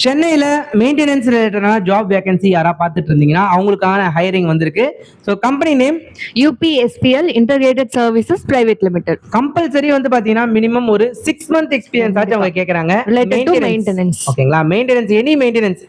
சென்னையில் மெயின்டெனன்ஸ் ரிலேட்டடான job vacancy யாராவது பார்த்துட்டு இருந்தீங்கன்னா அவங்களுக்கான ஹையரிங் வந்திருக்கு. So company name UPSPL Integrated Services Private Limited. Compulsory வந்து பார்த்தீங்கன்னா மினிமம் ஒரு 6 month எக்ஸ்பீரியன்ஸ் ஆச்சு அவங்க கேட்குறாங்க. Related to maintenance. ஓகேங்களா, மெயின்டெனன்ஸ் எனி மெயின்டெனன்ஸ்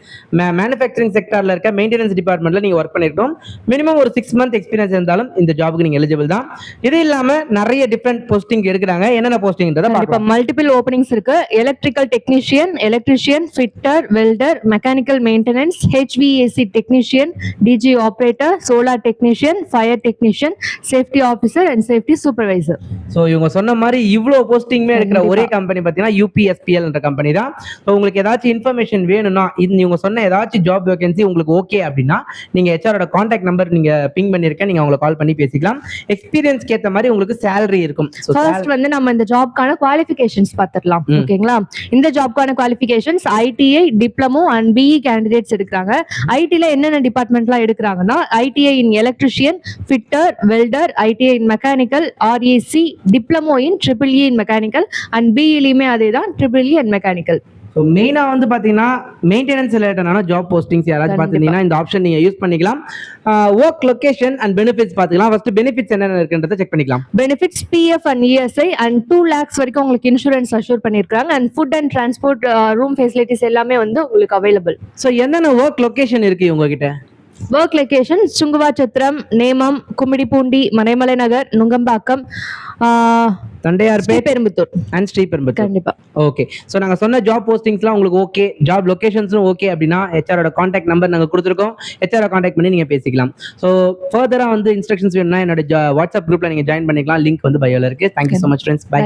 மேனுஃபேக்சரிங் செக்டாரில் இருக்க மெயின்டெனன்ஸ் டிபார்ட்மெண்ட்ல நீங்கள் ஒர்க் பண்ணிருக்கோம். மினிமம் ஒரு 6 month எக்ஸ்பீரியன்ஸ் இருந்தாலும் இந்த ஜாபுக்கு நீங்கள் எலிஜிபிள் தான். இது இல்லாமல் நிறைய டிஃப்ரெண்ட் போஸ்டிங் எடுக்கிறாங்க. என்னென்ன போஸ்டிங்ன்றத பார்க்கலாம். மல்டிபிள் ஓப்பனிங்ஸ் இருக்கு. Electrical technician, electrician, fitter, welder, mechanical maintenance, HVAC technician, DG operator, solar technician, fire technician, safety officer and safety supervisor. So இவங்க சொன்ன மாதிரி இவ்வளோ போஸ்டிங்குமே இருக்கிற ஒரே கம்பெனி பார்த்தீங்கன்னா UPSPL என்ற கம்பெனி தான். ஸோ உங்களுக்கு ஏதாச்சும் இன்ஃபர்மேஷன் வேணும்னா இவங்க சொன்ன ஏதாச்சும் ஜாப் வேகன்சி உங்களுக்கு ஓகே அப்படின்னா நீங்கள் HRோட கான்டாக்ட் நம்பர் நீங்கள் பிங் பண்ணியிருக்கேன், நீங்கள் அவங்களை கால் பண்ணி பேசிக்கலாம். எக்ஸ்பீரியன்ஸ்க்கு ஏற்ற மாதிரி உங்களுக்கு சேலரி இருக்கும். ஃபர்ஸ்ட் வந்து நம்ம இந்த ஜாப்க்கான குவாலிஃபிகேஷன்ஸ் பார்த்துடலாம். ஓகேங்களா, இந்த ஜாப்க்கான qualifications ITI diploma and BE candidates எடுக்கிறாங்க. ஐடில என்னென்ன டிபார்ட்மெண்ட்லாம் எடுக்கிறாங்கன்னா ITI in electrician, fitter, welder, ITI in mechanical, RAC, diploma in EEE in mechanical and BE-லயுமே அதே தான் EEE அண்ட் மெக்கானிக்கல். ஸோ மெயினாக வந்து பார்த்தீங்கன்னா மெயின்டெனன்ஸ் ரிலேட்டடான ஜாப் போஸ்டிங்ஸ் யாராச்சும் பார்த்துருந்தீங்கன்னா இந்த ஆப்ஷன் நீங்கள் யூஸ் பண்ணிக்கலாம். ஒர்க் லொகேஷன் அண்ட் பெனிஃபிட்ஸ் பார்த்துக்கலாம். ஃபர்ஸ்ட் பெனிஃபிட்ஸ் என்னென்ன இருக்குன்றதை செக் பண்ணிக்கலாம். Benefits PF and ESI and 2 lakhs வரைக்கும் உங்களுக்கு இன்சூரன்ஸ் அஷ்யூர் பண்ணியிருக்காங்க. And food and transport, room facilities எல்லாமே வந்து உங்களுக்கு அவைலபிள். ஸோ என்னென்ன ஒர்க் லொகேஷன் இருக்கு உங்ககிட்ட? Work location Sunguvarchatram, Nemam, Gummidipoondi, Maraimalai Nagar, Nungambakkam, Tondiarpet, Perumbudur and Sriperumbudur. கண்டிப்பா. ஓகே, ஸோ நாங்கள் சொன்ன ஜாப் போஸ்டிங்ஸ்லாம் உங்களுக்கு ஓகே, ஜாப் லொகேஷன்ஸும் ஓகே அப்படின்னா HRோட கான்டாக்ட் நம்பர் நாங்கள் கொடுத்துருக்கோம். HRோட கான்டாக்ட் பண்ணி நீங்கள் பேசிக்கலாம். ஸோ ஃபர்தராக வந்து இன்ஸ்ட்ரக்ஷன்ஸ் வேணும்னா என்னோட வாட்ஸ்அப் குரூப்பில் நீங்கள் ஜாயின் பண்ணிக்கலாம். லிங்க் வந்து பயோவில் இருக்குது. Thank you so much friends. By.